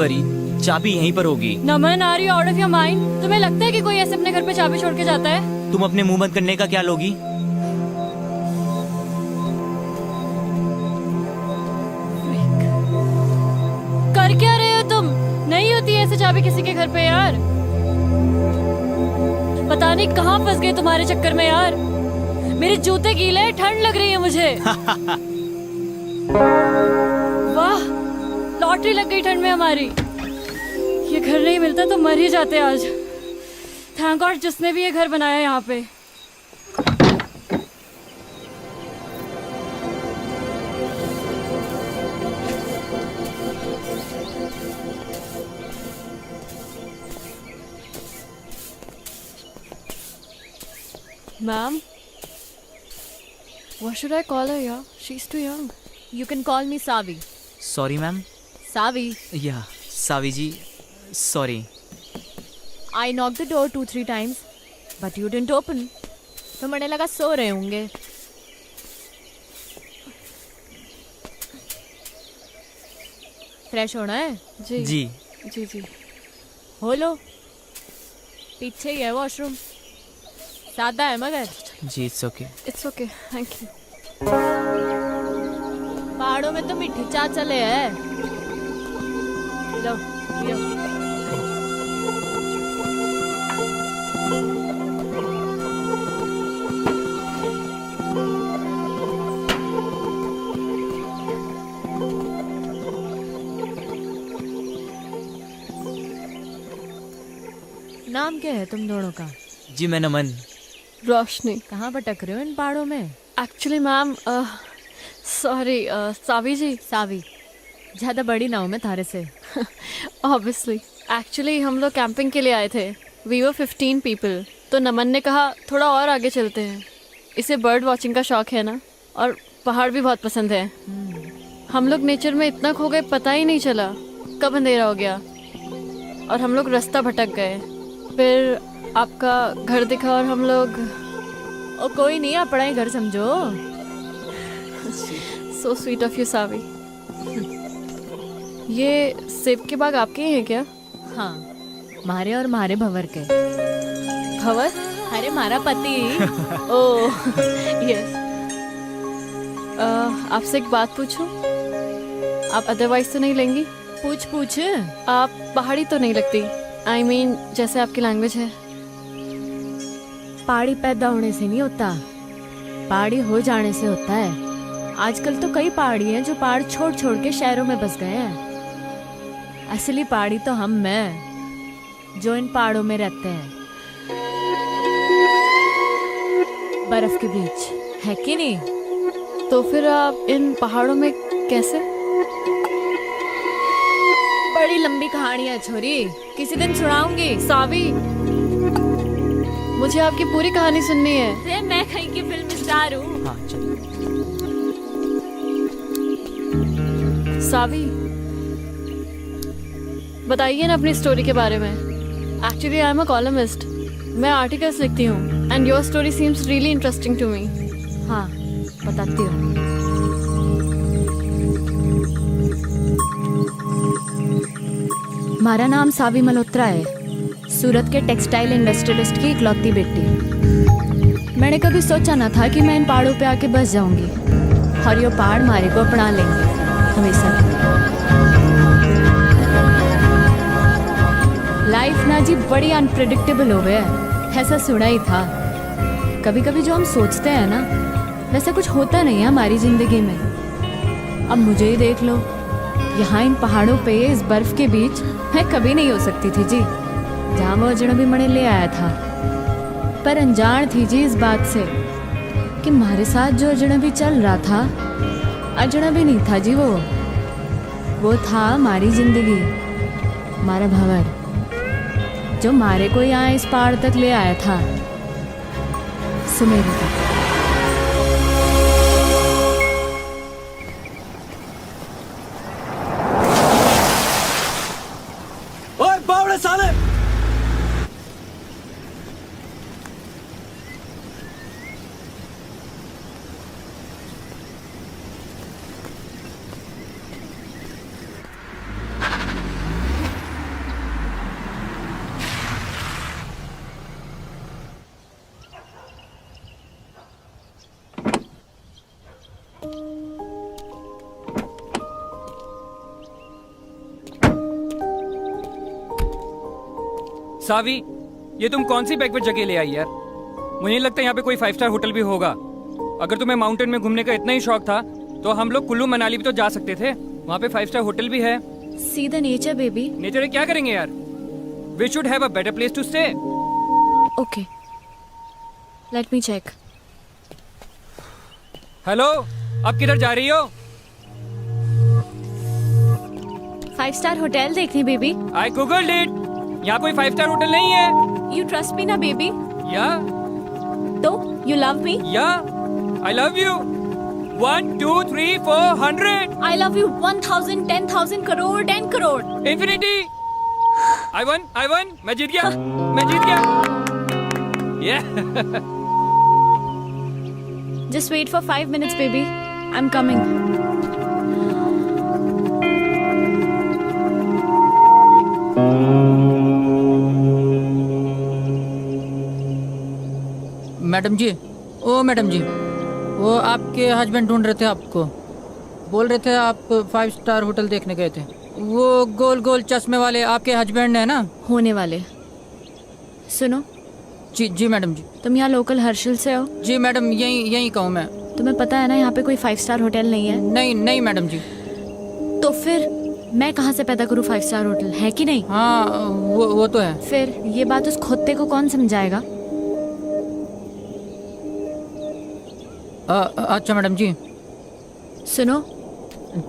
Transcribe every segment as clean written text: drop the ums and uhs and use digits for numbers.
Worry, चाबी यहीं पर होगी। Naman, are you out of your mind? तुम्हें लगता है कि कोई ऐसे अपने घर पे चाबी छोड़ के जाता है? तुम अपने मुंह बंद करने का क्या लोगी? कर क्या रहे हो तुम? नहीं होती है ऐसे चाबी किसी के घर पे यार। पता नहीं कहाँ फंस गए तुम्हारे चक्कर में यार। मेरे जूते गीले हैं, ठंड लग रही है मुझे। वाह, लॉटरी लग गई ठंड में हमारी। ये घर नहीं मिलता तो मर ही जाते आज। थैंक गॉड जिसने भी ये घर बनाया यहाँ पे। Ma'am, what should I call her? Yeah, she's too young. You can call me Savi. Sorry ma'am. Savi, या सावी जी, sorry. I knocked the door 2-3 times, but you didn't open. तो मुझे लगा सो रहे होंगे। फ्रेश होना है? जी जी जी जी। हो लो, पीछे ही है वॉशरूम। सादा है मगर। जी, it's okay. It's okay, thank you. पहाड़ों में तो मीठी चाय चले है। लो, पियो। नाम क्या है तुम दोनों का? जी मैं नमन। रोशनी। कहाँ भटक रहे हो इन पहाड़ों में? एक्चुअली मैम, सॉरी, सावी जी। सावी, ज्यादा बड़ी ना हूँ मैं थारे से। ऑब्वियसली। एक्चुअली हम लोग कैंपिंग के लिए आए थे। We were 15 people. तो नमन ने कहा थोड़ा और आगे चलते हैं। इसे बर्ड वॉचिंग का शौक है ना, और पहाड़ भी बहुत पसंद है। हम लोग नेचर में इतना खो गए, पता ही नहीं चला कब अंधेरा हो गया और हम लोग रास्ता भटक गए। फिर आपका घर दिखा और हम लोग। ओ कोई नहीं, अपना ही घर समझो। सो स्वीट ऑफ यू सावी। ये सेब के बाग आपके ही हैं क्या? हाँ, मारे और मारे भंवर के। खबर? अरे मारा पति। Oh yes. आपसे एक बात पूछूं? आप अदरवाइज तो नहीं लेंगी? पूछ पूछ। आप पहाड़ी तो नहीं लगती। आई मीन जैसे आपकी लैंग्वेज है। पहाड़ी पैदा होने से नहीं होता, पहाड़ी हो जाने से होता है। आजकल तो कई पहाड़ी हैं जो पहाड़ छोड़ छोड़ के शहरों में बस गए हैं। असली पहाड़ी तो हम हैं जो इन पहाड़ों में रहते हैं, बर्फ के बीच, है कि नहीं? तो फिर आप इन पहाड़ों में कैसे? बड़ी लंबी कहानी है छोरी, किसी दिन सुनाऊंगी। सावी, मुझे आपकी पूरी कहानी सुननी है। अरे मैं कहीं की फिल्म स्टार हूँ। हाँ चलो। सावी, बताइए ना अपनी स्टोरी के बारे में। Actually I am a columnist. मैं आर्टिकल्स लिखती हूँ and your story seems really interesting to me. हाँ, बताती हूँ। हमारा नाम सावी मल्होत्रा है, सूरत के टेक्सटाइल इंडस्ट्रियलिस्ट की इकलौती बेटी। मैंने कभी सोचा न था कि मैं इन पहाड़ों पे आके बस जाऊंगी और ये पहाड़ हमारे को अपना लेंगे हमेशा। लाइफ ना जी बड़ी अनप्रेडिक्टेबल हो गया है, ऐसा सुना ही था। कभी कभी जो हम सोचते हैं ना, वैसा कुछ होता नहीं है हमारी जिंदगी में। अब मुझे ही देख लो, यहाँ इन पहाड़ों पे इस बर्फ के बीच मैं कभी नहीं हो सकती थी जी, जहाँ वो अजनबी मणे ले आया था। पर अनजान थी जी इस बात से कि हमारे साथ जो अजनबी चल रहा था, अजनबी नहीं था जी, वो था हमारी जिंदगी, हमारा भंवर, जो हमारे को यहाँ इस पहाड़ तक ले आया था, सुमेरु तक। ओए बावड़े साले! सावी, ये तुम कौन सी बैकवर्ड जगह ले आई यार? मुझे नहीं लगता यहाँ पे कोई 5 स्टार होटल भी होगा। अगर तुम्हें माउंटेन में घूमने का इतना ही शौक था तो हम लोग कुल्लू मनाली भी तो जा सकते थे। वहाँ पे 5 स्टार होटल भी है। See the nature baby. Nature है, क्या करेंगे यार? We should have a better place to stay. Okay, let me check. Hello, आप किधर जा रही हो? 5 स्टार होटल देखने बेबी। I googled it. यहाँ कोई 5 स्टार होटल नहीं है। यू ट्रस्ट मी ना बेबी? या तो यू लव मी? या I love you. 1 2 3 4 100 I love you 1000 10,000 crore 10 crore. Infinity. I won, मैं जीत गया, मैं जीत गया। Yeah. Just wait for 5 minutes baby, I'm coming. Madam ji, ओ मैडम जी, वो आपके हस्बैंड ढूंढ रहे थे आपको। बोल रहे थे आप 5 स्टार होटल देखने गए थे। वो गोल गोल चश्मे वाले आपके हस्बैंड है ना? होने वाले। सुनो, जी जी मैडम जी। तुम यहाँ लोकल हर्षिल से हो? जी मैडम, यहीं कहूँ मैं। तुम्हें पता है ना यहाँ पे कोई 5 स्टार होटल नहीं है? नहीं नहीं मैडम जी। तो फिर मैं कहाँ से पैदा करूँ 5 स्टार होटल, है कि नहीं? हाँ वो तो है। फिर ये बात उस खोते को कौन समझाएगा? अच्छा मैडम जी। सुनो,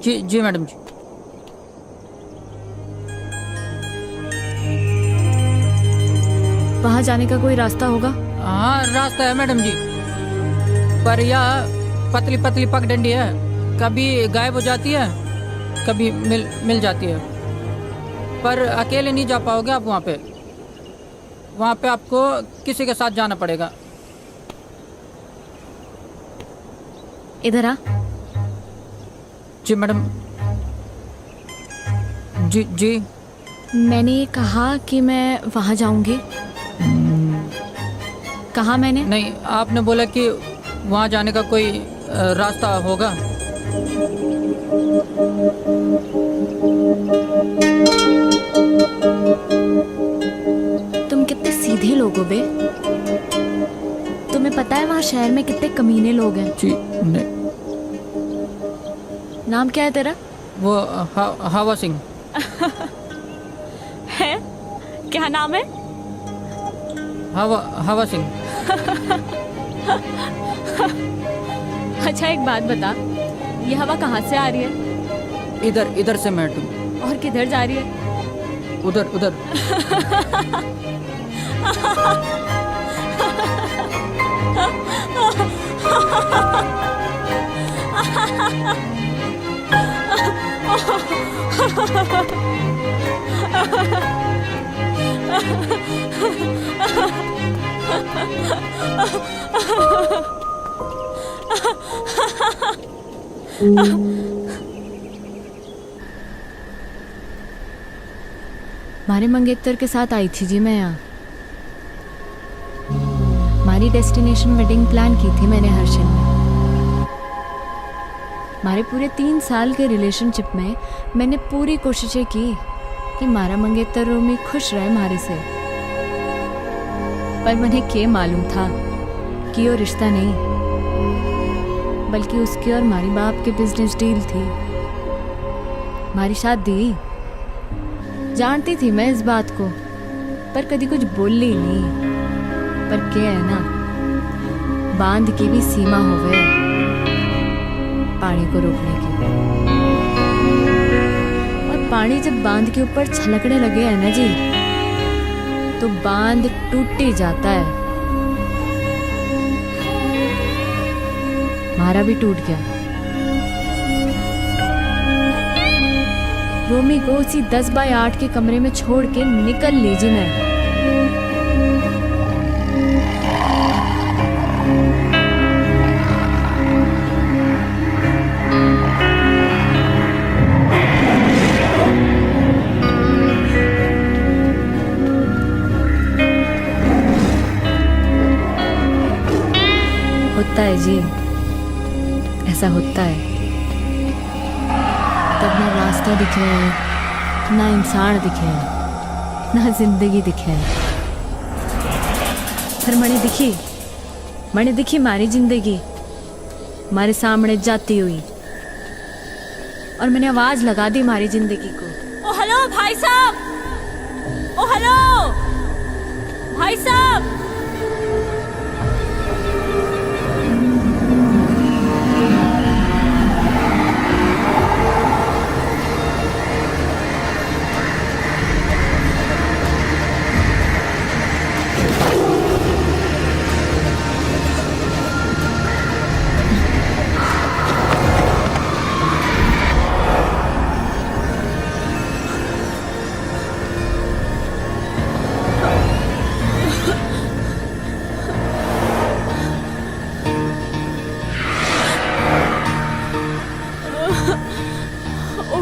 जी जी मैडम जी। वहाँ जाने का कोई रास्ता होगा? हाँ रास्ता है मैडम जी, पर यह पतली पतली पगडंडी है। कभी गायब हो जाती है, कभी मिल जाती है। पर अकेले नहीं जा पाओगे आप वहाँ पे। वहाँ पे आपको किसी के साथ जाना पड़ेगा। इधर आ। जी मैडम। जी जी। मैंने ये कहा कि मैं वहाँ जाऊंगी। कहा मैंने? नहीं, आपने बोला कि वहाँ जाने का कोई रास्ता होगा। तुम कितने सीधे लोग हो बे। तुम्हें पता है वहाँ शहर में कितने कमीने लोग हैं? जी नहीं। नाम क्या है तेरा? वो हवा सिंह है? क्या नाम है? हवा सिंह। अच्छा एक बात बता, ये हवा कहाँ से आ रही है? इधर से मैडम। और किधर जा रही है? उधर। मारे मंगेतर के साथ आई थी जी मैं यहाँ। हमारी डेस्टिनेशन वेडिंग प्लान की थी मैंने हर्षिल में। हमारे पूरे 3 साल के रिलेशनशिप में मैंने पूरी कोशिशें की कि मारा मंगेतर रोमी खुश रहे हमारे से। पर मुझे क्या मालूम था कि वो रिश्ता नहीं, बल्कि उसकी और हमारी बाप की बिजनेस डील थी। हमारी शादी जानती थी मैं इस बात को, पर कभी कुछ बोली नहीं। पर क्या है ना, बांध की भी सीमा होवे पानी को रोकने की। और पानी जब बांध के ऊपर छलकने लगे है ना जी, तो बांध टूट ही जाता है। हमारा भी टूट गया। रोमी को उसी 10 बाय 8 के कमरे में छोड़ के निकल लीजिए मैं। होता है जी, ऐसा होता है। तब ना रास्ता दिखे, ना इंसान दिखे, ना जिंदगी दिखे। फिर मने दिखी मारी जिंदगी मारे सामने जाती हुई, और मैंने आवाज लगा दी मारी जिंदगी को। ओ हेलो भाई साहब, ओ हेलो भाई साहब।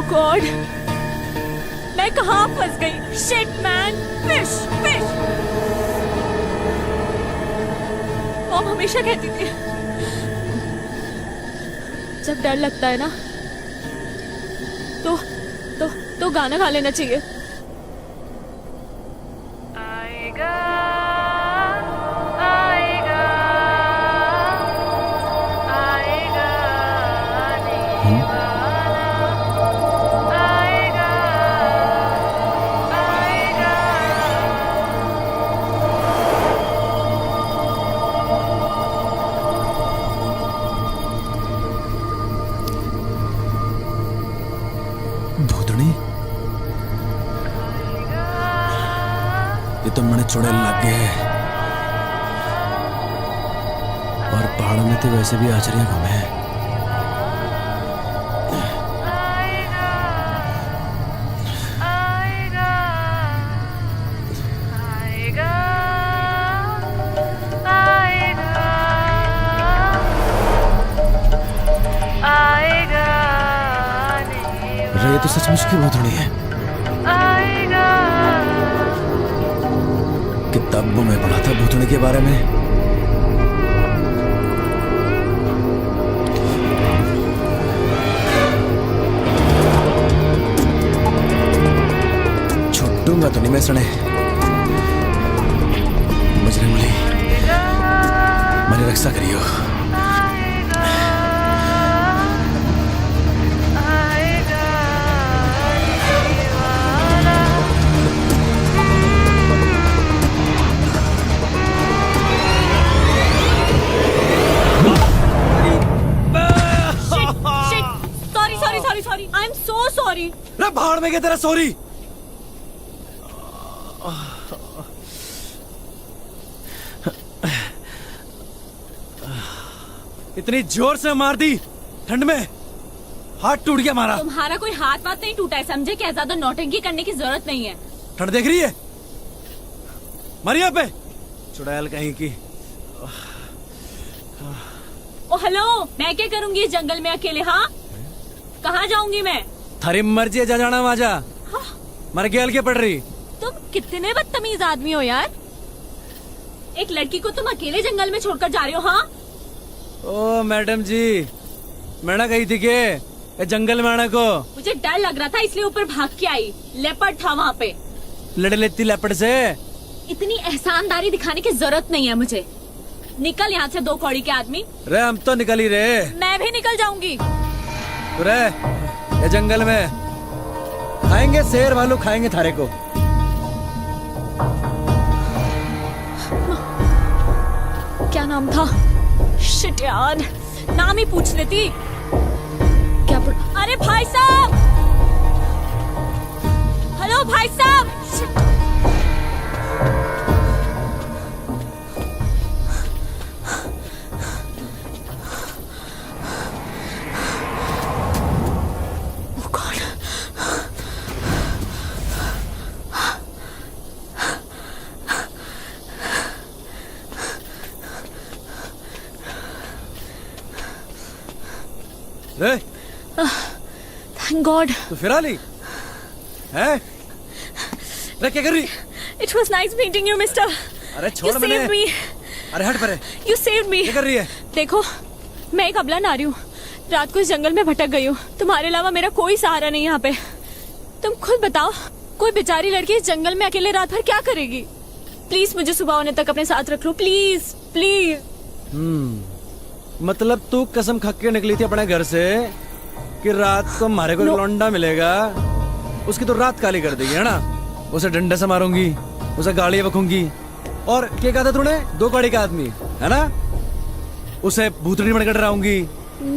गॉड, मैं कहाँ फंस गई? Shit man, fish fish. Mom हमेशा कहती थी जब डर लगता है ना तो गाना गा लेना चाहिए। आएगा आएगा आएगा आने वाला, आएगा आएगा। भूतनी ये तो मने चुड़ैल लग गए, और पहाड़ों में तो वैसे भी आचरियां कम है। अरे ये तो सचमुच की भूतनी है। किताबों में पढ़ा था भूतनी के बारे में। छुट्टूंगा तो नहीं मैं सने। मुझे मिली मेरी रक्षा करियो। Sorry, I am so sorry. रे भाड़ में गया तेरा सॉरी। इतनी जोर से मार दी ठंड में, हाथ टूट गया हमारा। तुम्हारा कोई हाथ वाथ नहीं टूटा है, समझे क्या? ज्यादा नौटंकी करने की जरूरत नहीं है। ठंड देख रही है मरिया पे, चुड़ैल कहीं की। ओ हेलो, मैं क्या करूंगी इस जंगल में अकेले? हाँ, कहाँ जाऊंगी मैं? थारी मर्जी है, जा जाना माजा। मर गया के पड़ रही। तुम कितने बदतमीज आदमी हो यार। एक लड़की को तुम अकेले जंगल में छोड़कर जा रहे हो? हाँ ओ मैडम जी, मैं ना गई थी के जंगल में आने को। मुझे डर लग रहा था इसलिए ऊपर भाग के आई। लेपर्ड था वहाँ पे। लड़ लेती लेपर्ड से। इतनी एहसानदारी दिखाने की जरूरत नहीं है मुझे। निकल यहाँ से, दो कौड़ी के आदमी। रे हम तो निकल ही रहे। मैं भी निकल जाऊंगी। रे ये जंगल में खाएंगे, शेर भालू खाएंगे थारे को। क्या नाम था? शिट यार, नाम ही पूछ लेती। क्या अरे भाई साहब, हेलो भाई साहब। रे थैंक गॉड। तो फिर आ ली है? रे क्या कर रही? It was nice meeting you mister. अरे छोड़ मैंने। अरे हट परे। You saved me. क्या कर रही है? देखो, मैं एक अबला नारी हूँ, रात को इस जंगल में भटक गई हूँ। तुम्हारे अलावा मेरा कोई सहारा नहीं यहाँ पे। तुम खुद बताओ, कोई बेचारी लड़की इस जंगल में अकेले रात भर क्या करेगी? प्लीज मुझे सुबह होने तक अपने साथ रख लो, प्लीज प्लीज। मतलब तू कसम खा के निकली थी अपने घर से कि रात को हमारे को एक लौंडा मिलेगा, उसकी तो रात काली कर देगी, है ना? उसे डंडे से मारूंगी, उसे गाड़ी बकूंगी, और क्या कहा था तूने? 2 गाड़ी का आदमी, है ना? उसे भूतड़ी बनकर डराऊंगी,